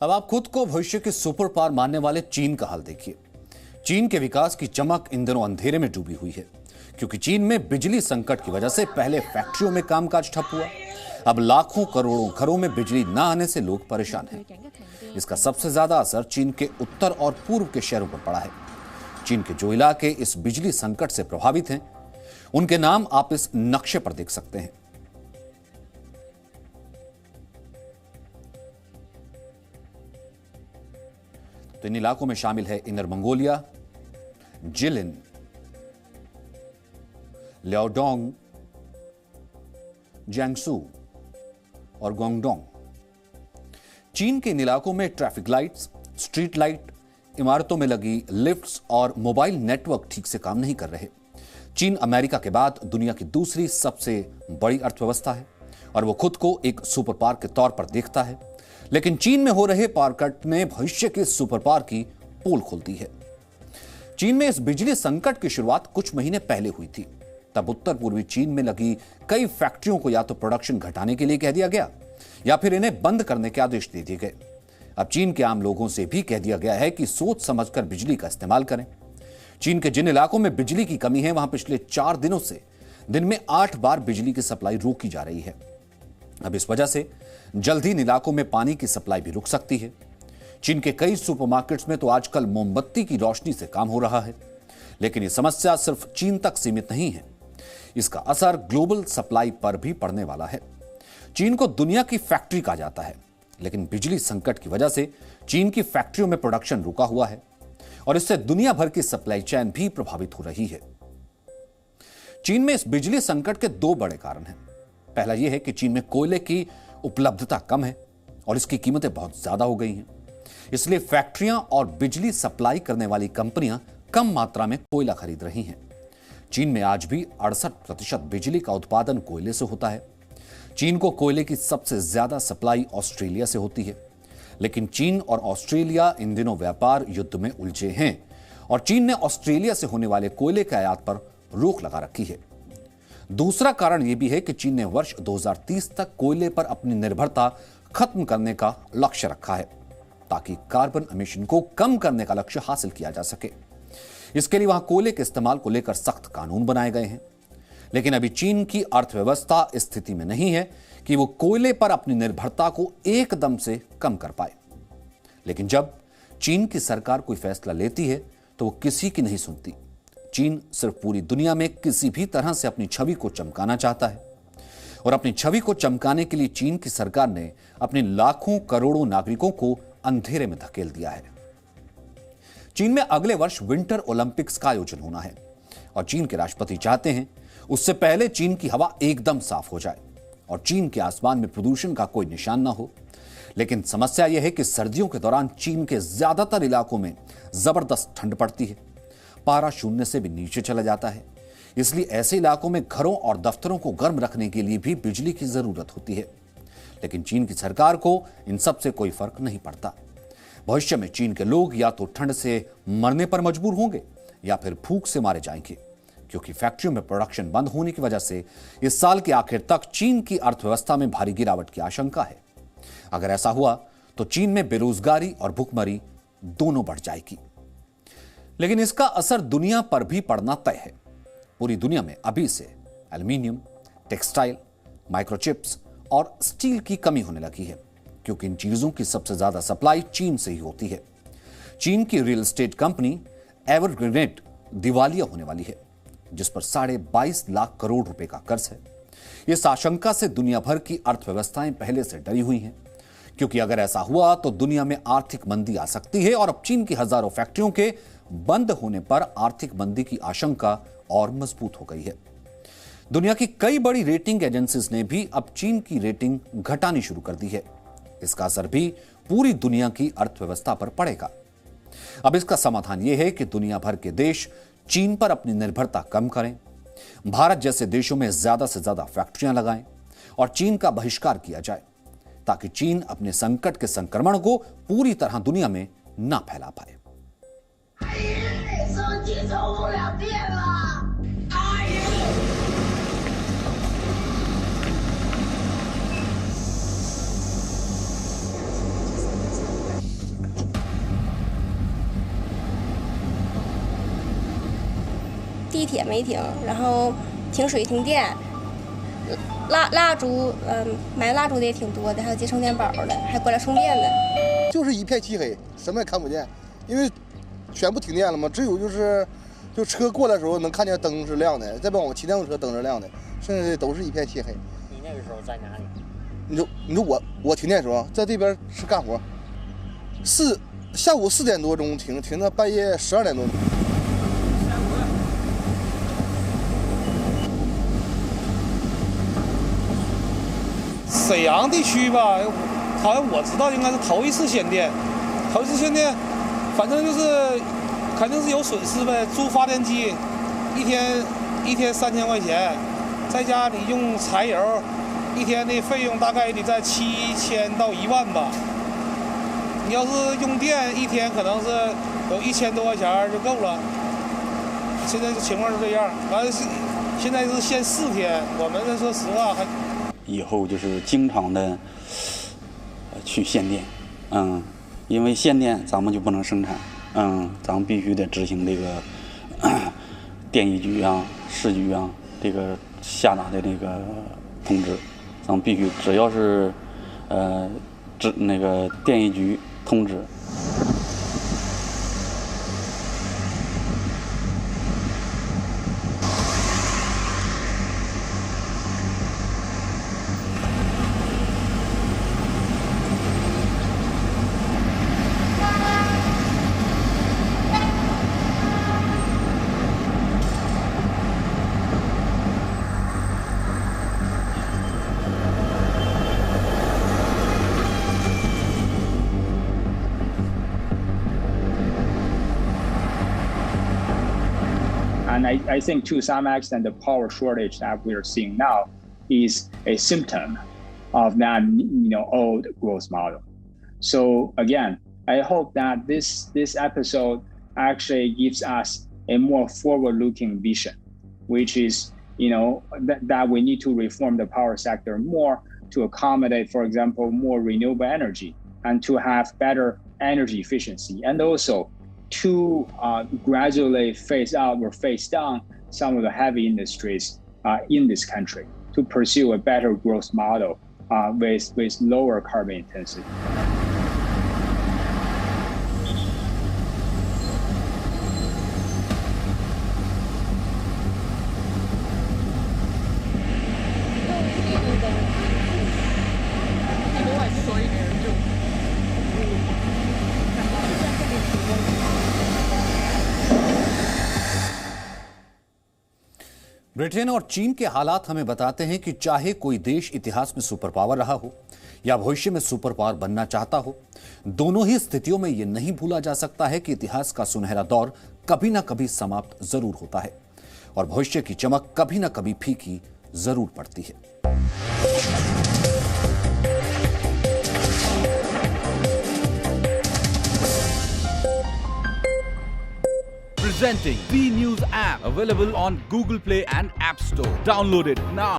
अब आप खुद को भविष्य के सुपर पावर मानने वाले चीन का हाल देखिए। चीन के विकास की चमक इन दिनों अंधेरे में डूबी हुई है, क्योंकि चीन में बिजली संकट की वजह से पहले फैक्ट्रियों में कामकाज ठप हुआ। अब लाखों करोड़ों घरों में बिजली न आने से लोग परेशान हैं। इसका सबसे ज्यादा असर चीन के उत्तर और पूर्व के शहरों पर पड़ा है। चीन के जो इलाके इस बिजली संकट से प्रभावित हैं, उनके नाम आप इस नक्शे पर देख सकते हैं। तो इन इलाकों में शामिल है इनर मंगोलिया, जिलिन, लियाओडोंग, जियांगसू और गुआंगडोंग। चीन के इन इलाकों में ट्रैफिक लाइट्स, स्ट्रीट लाइट, इमारतों में लगी लिफ्ट्स और मोबाइल नेटवर्क ठीक से काम नहीं कर रहे। चीन अमेरिका के बाद दुनिया की दूसरी सबसे बड़ी अर्थव्यवस्था है और वो खुद को एक सुपर पावर के तौर पर देखता है। लेकिन चीन में हो रहे पावर कट ने भविष्य के सुपर पावर की पोल खोल दी है। चीन में इस बिजली संकट की शुरुआत कुछ महीने पहले हुई थी। तब उत्तर पूर्वी चीन में लगी कई फैक्ट्रियों को या तो प्रोडक्शन घटाने के लिए कह दिया गया या फिर इन्हें बंद करने के आदेश दे दिए गए। अब चीन के आम लोगों से भी कह दिया गया है कि सोच समझकर बिजली का इस्तेमाल करें। चीन के जिन इलाकों में बिजली की कमी है, वहां पिछले 4 दिनों से दिन में 8 बार बिजली की सप्लाई रोकी जा रही है। अब इस वजह से जल्द ही इन इलाकों में पानी की सप्लाई भी रुक सकती है। चीन के कई सुपरमार्केट्स में तो आजकल मोमबत्ती की रोशनी से काम हो रहा है। लेकिन यह समस्या सिर्फ चीन तक सीमित नहीं है, इसका असर ग्लोबल सप्लाई पर भी पड़ने वाला है। चीन को दुनिया की फैक्ट्री कहा जाता है, लेकिन बिजली संकट की वजह से चीन की फैक्ट्रियों में प्रोडक्शन रुका हुआ है और इससे दुनिया भर की सप्लाई चेन भी प्रभावित हो रही है। चीन में इस बिजली संकट के 2 बड़े कारण हैं। पहला यह है कि चीन में कोयले की उपलब्धता कम है और इसकी कीमतें बहुत ज्यादा हो गई हैं। इसलिए फैक्ट्रियां और बिजली सप्लाई करने वाली कंपनियां कम मात्रा में कोयला खरीद रही हैं। चीन में आज भी 68% बिजली का उत्पादन कोयले से होता है। चीन को कोयले की सबसे ज्यादा सप्लाई ऑस्ट्रेलिया से होती है, लेकिन चीन और ऑस्ट्रेलिया इन दिनों व्यापार युद्ध में उलझे हैं और चीन ने ऑस्ट्रेलिया से होने वाले कोयले के आयात पर रोक लगा रखी है। दूसरा कारण यह भी है कि चीन ने वर्ष 2030 तक कोयले पर अपनी निर्भरता खत्म करने का लक्ष्य रखा है, ताकि कार्बन एमिशन को कम करने का लक्ष्य हासिल किया जा सके। इसके लिए वहां कोयले के इस्तेमाल को लेकर सख्त कानून बनाए गए हैं। लेकिन अभी चीन की अर्थव्यवस्था इस स्थिति में नहीं है कि वो कोयले पर अपनी निर्भरता को एकदम से कम कर पाए। लेकिन जब चीन की सरकार कोई फैसला लेती है तो वो किसी की नहीं सुनती। चीन सिर्फ पूरी दुनिया में किसी भी तरह से अपनी छवि को चमकाना चाहता है और अपनी छवि को चमकाने के लिए चीन की सरकार ने अपने लाखों करोड़ों नागरिकों को अंधेरे में धकेल दिया है। चीन में अगले वर्ष विंटर ओलंपिक्स का आयोजन होना है और चीन के राष्ट्रपति चाहते हैं उससे पहले चीन की हवा एकदम साफ हो जाए और चीन के आसमान में प्रदूषण का कोई निशान ना हो। लेकिन समस्या यह है कि सर्दियों के दौरान चीन के ज्यादातर इलाकों में जबरदस्त ठंड पड़ती है। पारा शून्य से भी नीचे चला जाता है। इसलिए ऐसे इलाकों में घरों और दफ्तरों को गर्म रखने के लिए भी बिजली की जरूरत होती है। लेकिन चीन की सरकार को इन सब से कोई फर्क नहीं पड़ता। भविष्य में चीन के लोग या तो ठंड से मरने पर मजबूर होंगे या फिर भूख से मारे जाएंगे, क्योंकि फैक्ट्रियों में प्रोडक्शन बंद होने की वजह से इस साल के आखिर तक चीन की अर्थव्यवस्था में भारी गिरावट की आशंका है। अगर ऐसा हुआ तो चीन में बेरोजगारी और भुखमरी दोनों बढ़ जाएगी। लेकिन इसका असर दुनिया पर भी पड़ना तय है। पूरी दुनिया में अभी से एल्यूमीनियम, टेक्सटाइल, माइक्रोचिप्स और स्टील की कमी होने लगी है, क्योंकि इन चीजों की सबसे ज्यादा सप्लाई चीन से ही होती है। चीन की रियल एस्टेट कंपनी एवरग्रेनेड दिवालिया होने वाली है, जिस पर 22.5 लाख करोड़ रुपए का कर्ज है। इस आशंका से दुनिया भर की अर्थव्यवस्थाएं पहले से डरी हुई हैं, क्योंकि अगर ऐसा हुआ तो दुनिया में आर्थिक मंदी आ सकती है और अब चीन की हजारों फैक्ट्रियों के बंद होने पर आर्थिक मंदी की आशंका और मजबूत हो गई है। दुनिया की कई बड़ी रेटिंग एजेंसीज ने भी अब चीन की रेटिंग घटानी शुरू कर दी है। इसका असर भी पूरी दुनिया की अर्थव्यवस्था पर पड़ेगा। अब इसका समाधान यह है कि दुनिया भर के देश चीन पर अपनी निर्भरता कम करें, भारत जैसे देशों में ज्यादा से ज्यादा फैक्ट्रियां लगाएं और चीन का बहिष्कार किया जाए, ताकि चीन अपने संकट के संक्रमण को पूरी तरह दुनिया में ना फैला पाए। 地铁没停，然后停水停电，蜡烛，买蜡烛的也挺多的，还有接充电宝的，还过来充电的。就是一片漆黑，什么也看不见，因为全部停电了嘛。只有就车过来的时候能看见灯是亮的，再不我们骑电动车灯是亮的，剩下的都是一片漆黑。你那个时候在哪里？你说我停电的时候在这边是干活，下午4点多钟停到半夜12点多钟。沈阳地区吧，好像我知道应该是头一次限电，反正就是肯定是有损失呗。租发电机，一天3000块钱，在家里用柴油，一天的费用大概也得在7000到1万吧。你要是用电，一天可能是有1000多块钱就够了。现在情况是这样，完了现在是限4天，我们这说实话还。以后就是经常的去限电，因为限电咱们就不能生产，咱们必须得执行这个电力局啊、市局啊这个下达的这个通知，咱们必须只要是那个电力局通知。And I think to some extent, the power shortage that we are seeing now is a symptom of that, old growth model. So again, I hope that this episode actually gives us a more forward-looking vision, which is, that we need to reform the power sector more to accommodate, for example, more renewable energy and to have better energy efficiency, and also to gradually phase out or phase down some of the heavy industries in this country to pursue a better growth model with lower carbon intensity. Britain और चीन के हालात हमें बताते हैं कि चाहे कोई देश इतिहास में सुपर पावर रहा हो या भविष्य में सुपर पावर बनना चाहता हो, दोनों ही स्थितियों में यह नहीं भूला जा सकता है कि इतिहास का सुनहरा दौर कभी ना कभी समाप्त जरूर होता है और भविष्य की चमक कभी ना कभी फीकी जरूर पड़ती है। Presenting B News app, available on Google Play and App Store. Download it now.